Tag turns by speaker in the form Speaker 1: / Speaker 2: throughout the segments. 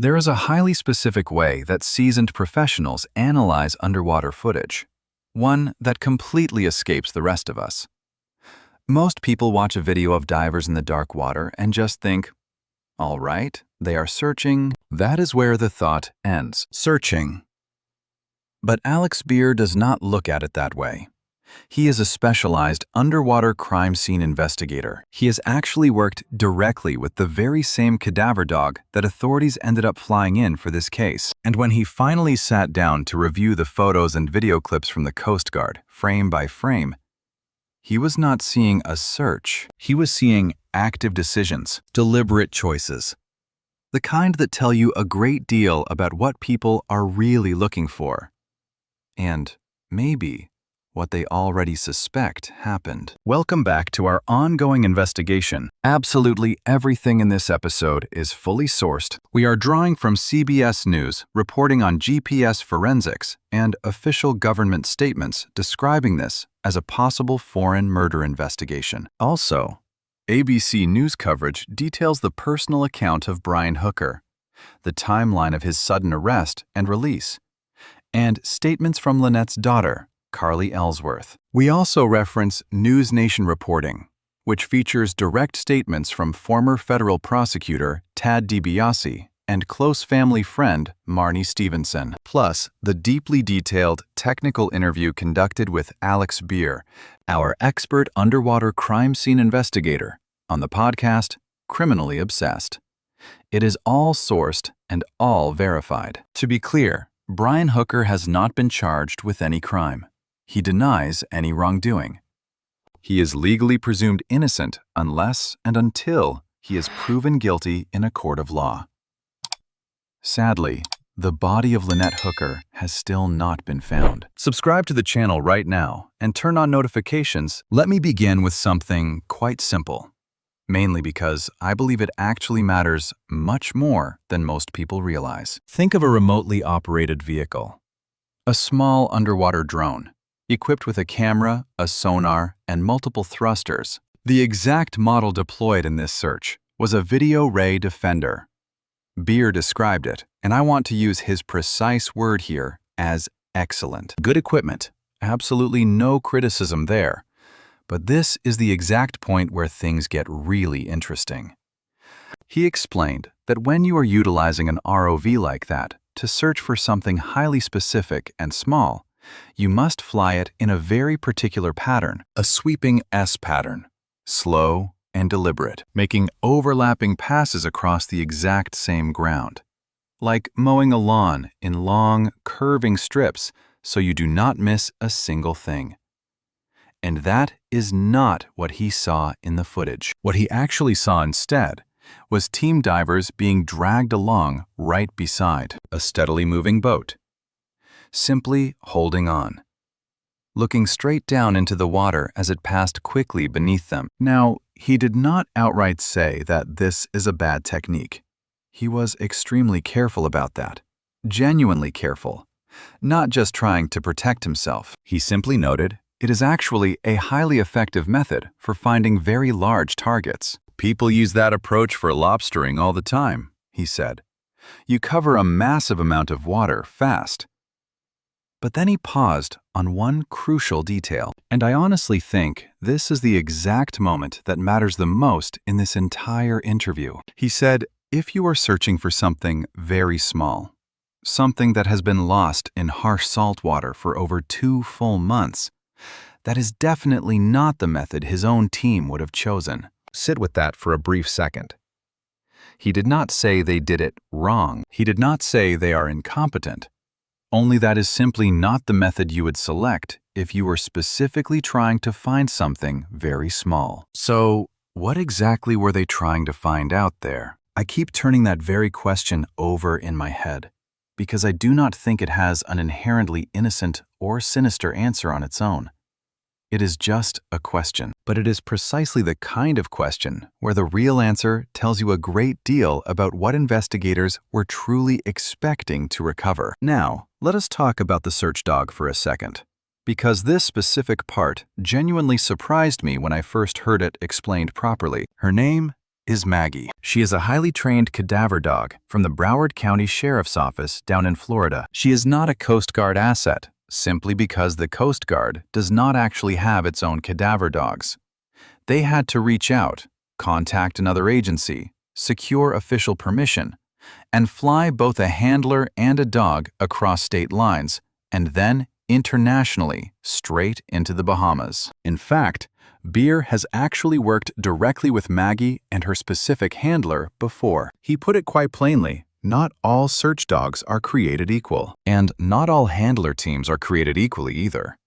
Speaker 1: There is a highly specific way that seasoned professionals analyze underwater footage, one that completely escapes the rest of us. Most people watch a video of divers in the dark water and just think, all right, they are searching. That is where the thought ends, searching. But Alex Beer does not look at it that way. He is a specialized underwater crime scene investigator. He has actually worked directly with the very same cadaver dog that authorities ended up flying in for this case. And when he finally sat down to review the photos and video clips from the Coast Guard, frame by frame, he was not seeing a search. He was seeing active decisions, deliberate choices. The kind that tell you a great deal about what people are really looking for. And maybe what they already suspect happened. Welcome back to our ongoing investigation. Absolutely everything in this episode is fully sourced. We are drawing from CBS News, reporting on GPS forensics, and official government statements describing this as a possible foreign murder investigation. Also, ABC News coverage details the personal account of Brian Hooker, the timeline of his sudden arrest and release, and statements from Lynette's daughter, Carly Ellsworth. We also reference NewsNation reporting, which features direct statements from former federal prosecutor Tad DiBiase and close family friend Marnie Stevenson, plus the deeply detailed technical interview conducted with Alex Beer, our expert underwater crime scene investigator, on the podcast Criminally Obsessed. It is all sourced and all verified. To be clear, Brian Hooker has not been charged with any crime. He denies any wrongdoing. He is legally presumed innocent unless and until he is proven guilty in a court of law. Sadly, the body of Lynette Hooker has still not been found. Subscribe to the channel right now and turn on notifications. Let me begin with something quite simple, mainly because I believe it actually matters much more than most people realize. Think of a remotely operated vehicle, a small underwater drone, equipped with a camera, a sonar, and multiple thrusters. The exact model deployed in this search was a Video Ray Defender. Beer described it, and I want to use his precise word here as excellent. Good equipment, absolutely no criticism there. But this is the exact point where things get really interesting. He explained that when you are utilizing an ROV like that to search for something highly specific and small, you must fly it in a very particular pattern, a sweeping S pattern, slow and deliberate, making overlapping passes across the exact same ground, like mowing a lawn in long, curving strips so you do not miss a single thing. And that is not what he saw in the footage. What he actually saw instead was team divers being dragged along right beside a steadily moving boat, simply holding on, looking straight down into the water as it passed quickly beneath them. Now, he did not outright say that this is a bad technique. He was extremely careful about that, genuinely careful, not just trying to protect himself. He simply noted it is actually a highly effective method for finding very large targets. People use that approach for lobstering all the time, he said. You cover a massive amount of water fast. But then he paused on one crucial detail, and I honestly think this is the exact moment that matters the most in this entire interview. He said, if you are searching for something very small, something that has been lost in harsh salt water for over 2 full months, that is definitely not the method his own team would have chosen. Sit with that for a brief second. He did not say they did it wrong. He did not say they are incompetent. Only that is simply not the method you would select if you were specifically trying to find something very small. So, what exactly were they trying to find out there? I keep turning that very question over in my head, because I do not think it has an inherently innocent or sinister answer on its own. It is just a question, but it is precisely the kind of question where the real answer tells you a great deal about what investigators were truly expecting to recover. Now, let us talk about the search dog for a second, because this specific part genuinely surprised me when I first heard it explained properly. Her name is Maggie. She is a highly trained cadaver dog from the Broward County Sheriff's Office down in Florida. She is not a Coast Guard asset, simply because the Coast Guard does not actually have its own cadaver dogs. They had to reach out, contact another agency, secure official permission, and fly both a handler and a dog across state lines, and then internationally straight into the Bahamas. In fact, Beer has actually worked directly with Maggie and her specific handler before. He put it quite plainly, not all search dogs are created equal, and not all handler teams are created equally either.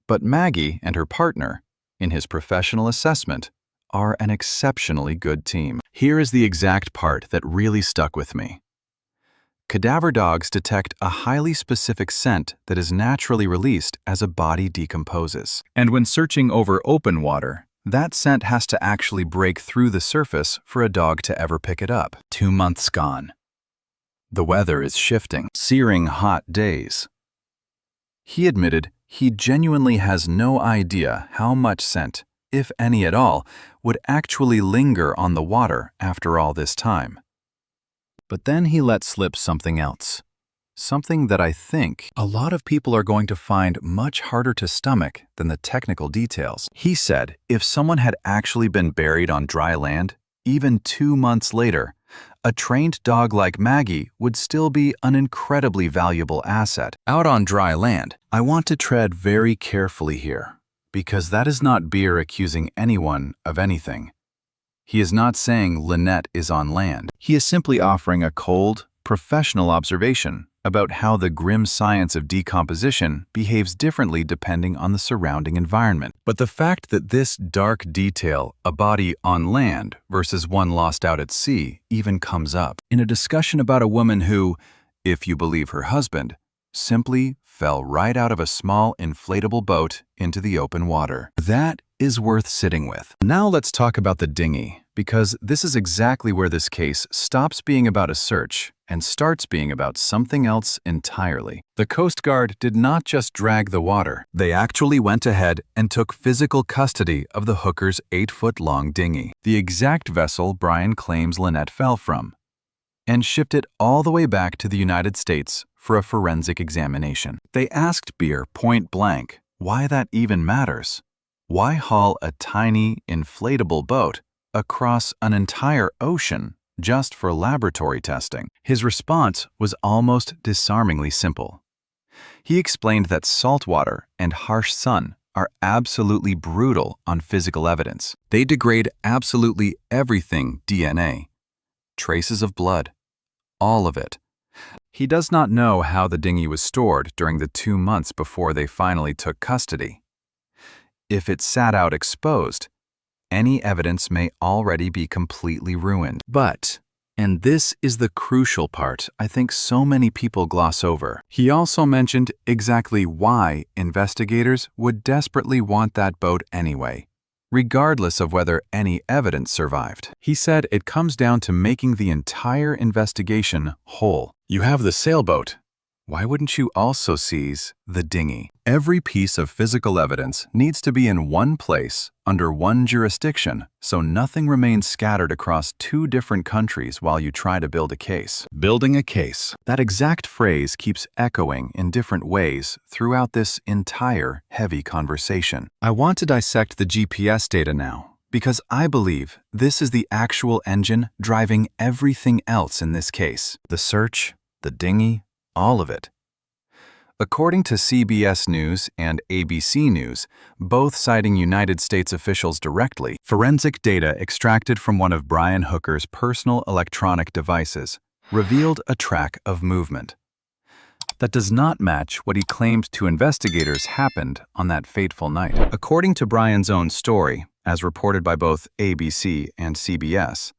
Speaker 1: But Maggie and her partner, in his professional assessment, are an exceptionally good team. Here is the exact part that really stuck with me. Cadaver dogs detect a highly specific scent that is naturally released as a body decomposes. And when searching over open water, that scent has to actually break through the surface for a dog to ever pick it up. 2 months gone. The weather is shifting, searing hot days. He admitted he genuinely has no idea how much scent, if any at all, would actually linger on the water after all this time. But then he let slip something else. Something that I think a lot of people are going to find much harder to stomach than the technical details. He said if someone had actually been buried on dry land, even 2 months later, a trained dog like Maggie would still be an incredibly valuable asset. Out on dry land, I want to tread very carefully here, because that is not Beer accusing anyone of anything. He is not saying Lynette is on land. He is simply offering a cold, professional observation about how the grim science of decomposition behaves differently depending on the surrounding environment. But the fact that this dark detail, a body on land versus one lost out at sea, even comes up in a discussion about a woman who, if you believe her husband, simply fell right out of a small inflatable boat into the open water. That is worth sitting with. Now let's talk about the dinghy, because this is exactly where this case stops being about a search and starts being about something else entirely. The Coast Guard did not just drag the water. They actually went ahead and took physical custody of the Hooker's 8-foot-long dinghy, the exact vessel Brian claims Lynette fell from, and shipped it all the way back to the United States for a forensic examination. They asked Beer point blank why that even matters. Why haul a tiny, inflatable boat across an entire ocean just for laboratory testing? His response was almost disarmingly simple. He explained that salt water and harsh sun are absolutely brutal on physical evidence. They degrade absolutely everything DNA. Traces of blood. All of it. He does not know how the dinghy was stored during the 2 months before they finally took custody. If it sat out exposed, any evidence may already be completely ruined. But, and this is the crucial part I think so many people gloss over, he also mentioned exactly why investigators would desperately want that boat anyway, regardless of whether any evidence survived. He said it comes down to making the entire investigation whole. You have the sailboat. Why wouldn't you also seize the dinghy? Every piece of physical evidence needs to be in one place, under one jurisdiction, so nothing remains scattered across 2 different countries while you try to build a case. Building a case. That exact phrase keeps echoing in different ways throughout this entire heavy conversation. I want to dissect the GPS data now, because I believe this is the actual engine driving everything else in this case. The search, the dinghy, all of it. According to CBS News and ABC News, both citing United States officials directly, forensic data extracted from one of Brian Hooker's personal electronic devices revealed a track of movement that does not match what he claimed to investigators happened on that fateful night. According to Brian's own story, as reported by both ABC and CBS,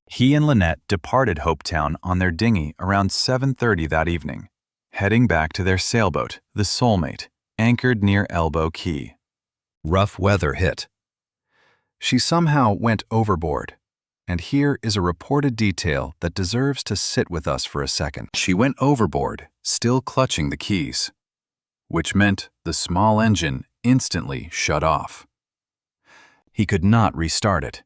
Speaker 1: he and Lynette departed Hopetown on their dinghy around 7:30 that evening, heading back to their sailboat, the Soulmate, anchored near Elbow Key. Rough weather hit. She somehow went overboard, and here is a reported detail that deserves to sit with us for a second. She went overboard, still clutching the keys, which meant the small engine instantly shut off. He could not restart it.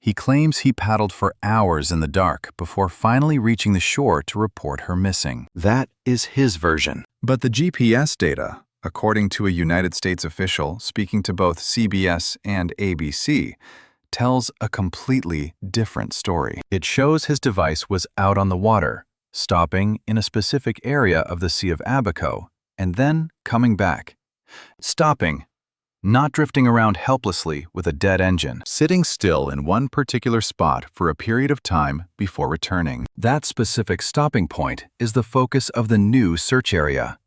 Speaker 1: He claims he paddled for hours in the dark before finally reaching the shore to report her missing. That is his version. But the GPS data, according to a United States official speaking to both CBS and ABC, tells a completely different story. It shows his device was out on the water, stopping in a specific area of the Sea of Abaco, and then coming back. Stopping, not drifting around helplessly with a dead engine, sitting still in one particular spot for a period of time before returning. That specific stopping point is the focus of the new search area.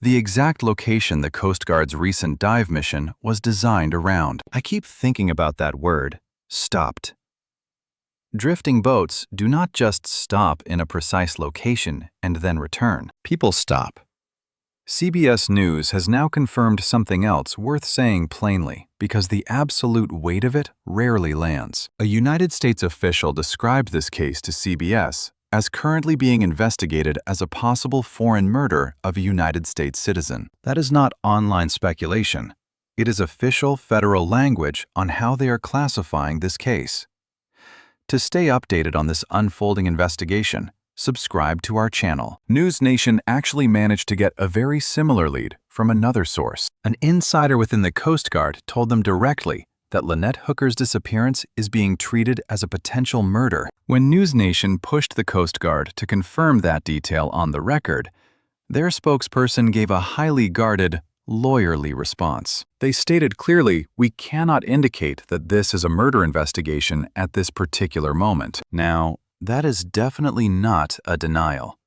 Speaker 1: The exact location the Coast Guard's recent dive mission was designed around. I keep thinking about that word, stopped. Drifting boats do not just stop in a precise location and then return. People stop. CBS News has now confirmed something else worth saying plainly, because the absolute weight of it rarely lands. A United States official described this case to CBS as currently being investigated as a possible foreign murder of a United States citizen. That is not online speculation. It is official federal language on how they are classifying this case. To stay updated on this unfolding investigation, subscribe to our channel. NewsNation actually managed to get a very similar lead from another source. An insider within the Coast Guard told them directly that Lynette Hooker's disappearance is being treated as a potential murder. When NewsNation pushed the Coast Guard to confirm that detail on the record, their spokesperson gave a highly guarded, lawyerly response. They stated clearly, "We cannot indicate that this is a murder investigation at this particular moment." Now, that is definitely not a denial.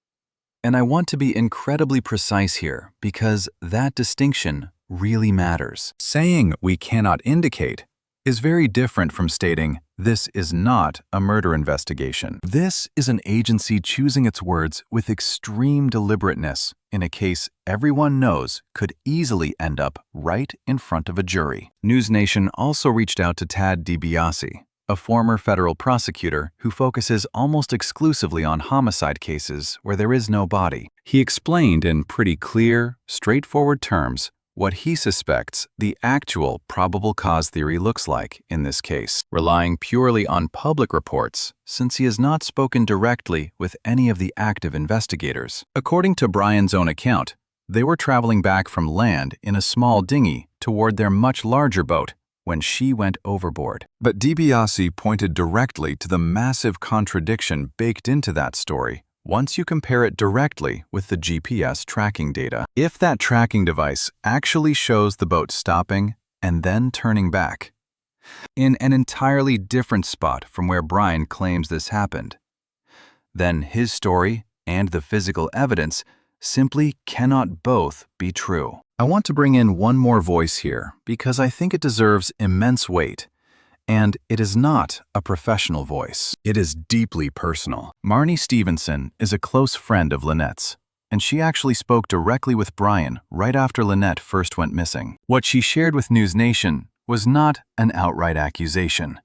Speaker 1: And I want to be incredibly precise here because that distinction really matters. Saying "we cannot indicate" is very different from stating "this is not a murder investigation." This is an agency choosing its words with extreme deliberateness in a case everyone knows could easily end up right in front of a jury. NewsNation also reached out to Tad DiBiase, a former federal prosecutor who focuses almost exclusively on homicide cases where there is no body. He explained in pretty clear, straightforward terms what he suspects the actual probable cause theory looks like in this case, relying purely on public reports since he has not spoken directly with any of the active investigators. According to Brian's own account, they were traveling back from land in a small dinghy toward their much larger boat when she went overboard. But DiBiase pointed directly to the massive contradiction baked into that story once you compare it directly with the GPS tracking data. If that tracking device actually shows the boat stopping and then turning back, in an entirely different spot from where Brian claims this happened, then his story and the physical evidence simply cannot both be true. I want to bring in one more voice here because I think it deserves immense weight, and it is not a professional voice. It is deeply personal. Marnie Stevenson is a close friend of Lynette's, and she actually spoke directly with Brian right after Lynette first went missing. What she shared with NewsNation was not an outright accusation.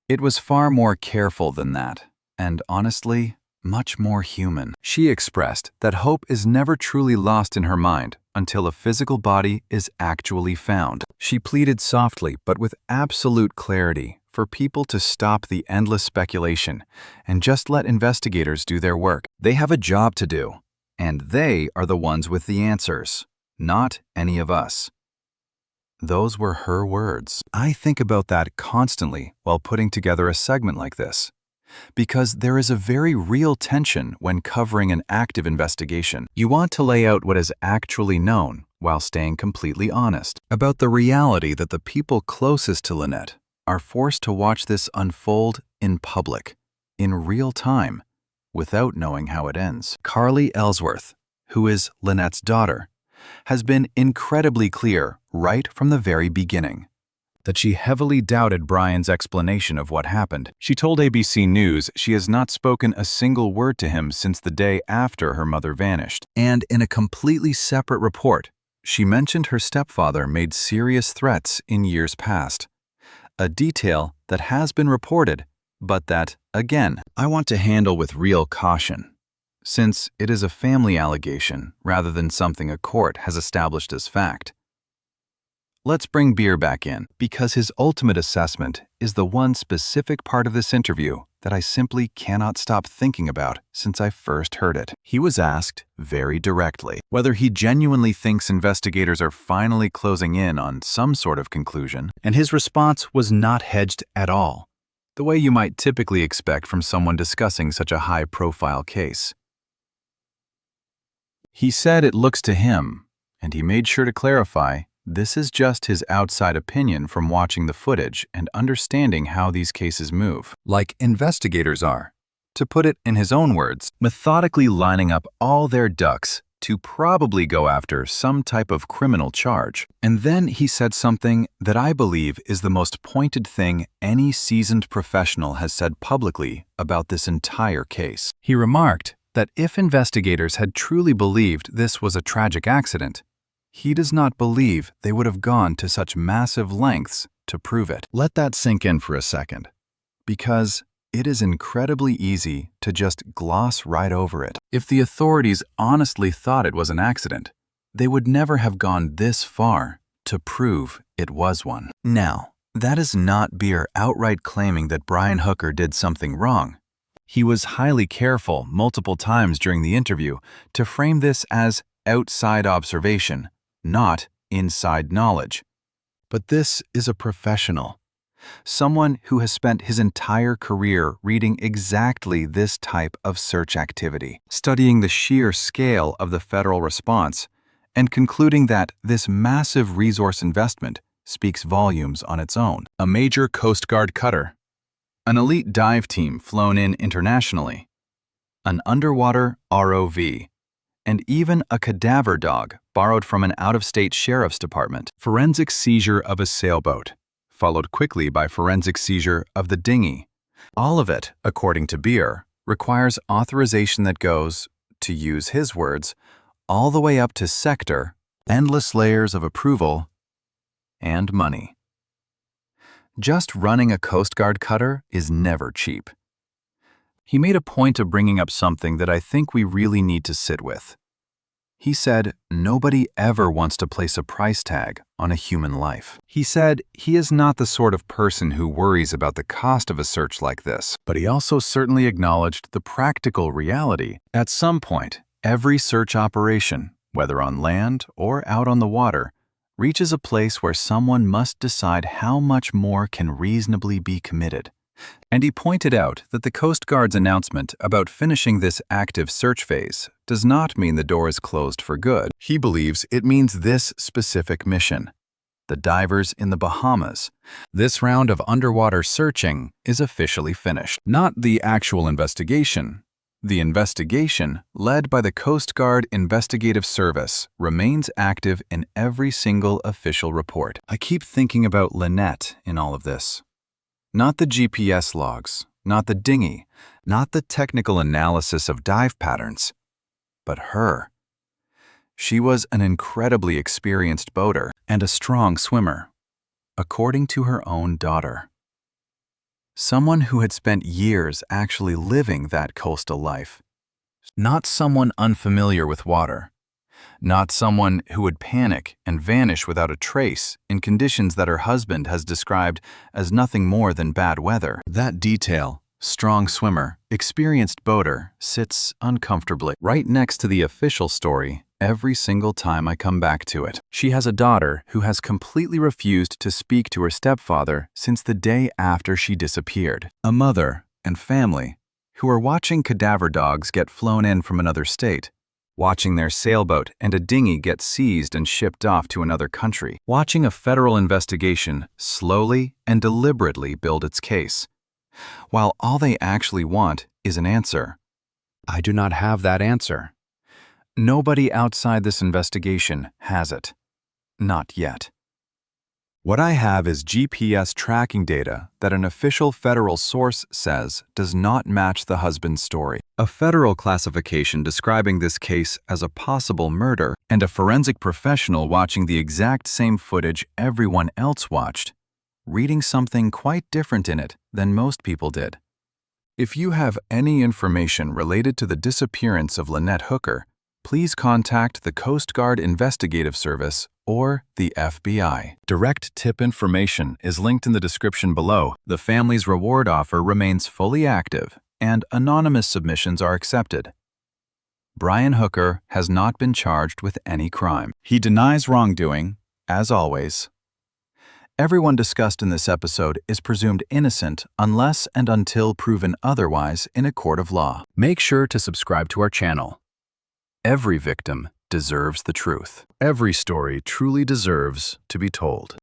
Speaker 1: It was far more careful than that, and honestly, much more human. She expressed that hope is never truly lost in her mind until a physical body is actually found. She pleaded softly but with absolute clarity for people to stop the endless speculation and just let investigators do their work. They have a job to do, and they are the ones with the answers, not any of us. Those were her words. I think about that constantly while putting together a segment like this, because there is a very real tension when covering an active investigation. You want to lay out what is actually known while staying completely honest about the reality that the people closest to Lynette are forced to watch this unfold in public, in real time, without knowing how it ends. Carly Ellsworth, who is Lynette's daughter, has been incredibly clear right from the very beginning that she heavily doubted Brian's explanation of what happened. She told ABC News she has not spoken a single word to him since the day after her mother vanished. And in a completely separate report, she mentioned her stepfather made serious threats in years past, a detail that has been reported, but that, again, I want to handle with real caution, since it is a family allegation rather than something a court has established as fact. Let's bring Beer back in, because his ultimate assessment is the one specific part of this interview that I simply cannot stop thinking about since I first heard it. He was asked, very directly, whether he genuinely thinks investigators are finally closing in on some sort of conclusion, and his response was not hedged at all, the way you might typically expect from someone discussing such a high-profile case. He said it looks to him, and he made sure to clarify, this is just his outside opinion from watching the footage and understanding how these cases move, like investigators are. To put it in his own words, methodically lining up all their ducks to probably go after some type of criminal charge. And then he said something that I believe is the most pointed thing any seasoned professional has said publicly about this entire case. He remarked that if investigators had truly believed this was a tragic accident, he does not believe they would have gone to such massive lengths to prove it. Let that sink in for a second, because it is incredibly easy to just gloss right over it. If the authorities honestly thought it was an accident, they would never have gone this far to prove it was one. Now, that is not Beer outright claiming that Brian Hooker did something wrong. He was highly careful multiple times during the interview to frame this as outside observation, not inside knowledge. But this is a professional, someone who has spent his entire career reading exactly this type of search activity, studying the sheer scale of the federal response, and concluding that this massive resource investment speaks volumes on its own. A major Coast Guard cutter, an elite dive team flown in internationally, an underwater ROV, and even a cadaver dog borrowed from an out-of-state sheriff's department. Forensic seizure of a sailboat, followed quickly by forensic seizure of the dinghy. All of it, according to Beer, requires authorization that goes, to use his words, all the way up to sector, endless layers of approval, and money. Just running a Coast Guard cutter is never cheap. He made a point of bringing up something that I think we really need to sit with. He said nobody ever wants to place a price tag on a human life. He said he is not the sort of person who worries about the cost of a search like this, but he also certainly acknowledged the practical reality. At some point, every search operation, whether on land or out on the water, reaches a place where someone must decide how much more can reasonably be committed. And he pointed out that the Coast Guard's announcement about finishing this active search phase does not mean the door is closed for good. He believes it means this specific mission. The divers in the Bahamas. This round of underwater searching is officially finished. Not the actual investigation. The investigation, led by the Coast Guard Investigative Service, remains active in every single official report. I keep thinking about Lynette in all of this. Not the GPS logs, not the dinghy, not the technical analysis of dive patterns, but her. She was an incredibly experienced boater and a strong swimmer, according to her own daughter. Someone who had spent years actually living that coastal life. Not someone unfamiliar with water. Not someone who would panic and vanish without a trace in conditions that her husband has described as nothing more than bad weather. That detail, strong swimmer, experienced boater, sits uncomfortably right next to the official story every single time I come back to it. She has a daughter who has completely refused to speak to her stepfather since the day after she disappeared. A mother and family who are watching cadaver dogs get flown in from another state, watching their sailboat and a dinghy get seized and shipped off to another country, watching a federal investigation slowly and deliberately build its case, while all they actually want is an answer. I do not have that answer. Nobody outside this investigation has it. Not yet. What I have is GPS tracking data that an official federal source says does not match the husband's story. A federal classification describing this case as a possible murder, and a forensic professional watching the exact same footage everyone else watched, reading something quite different in it than most people did. If you have any information related to the disappearance of Lynette Hooker, please contact the Coast Guard Investigative Service or the FBI. Direct tip information is linked in the description below. The family's reward offer remains fully active, and anonymous submissions are accepted. Brian Hooker has not been charged with any crime. He denies wrongdoing, as always. Everyone discussed in this episode is presumed innocent unless and until proven otherwise in a court of law. Make sure to subscribe to our channel. Every victim deserves the truth. Every story truly deserves to be told.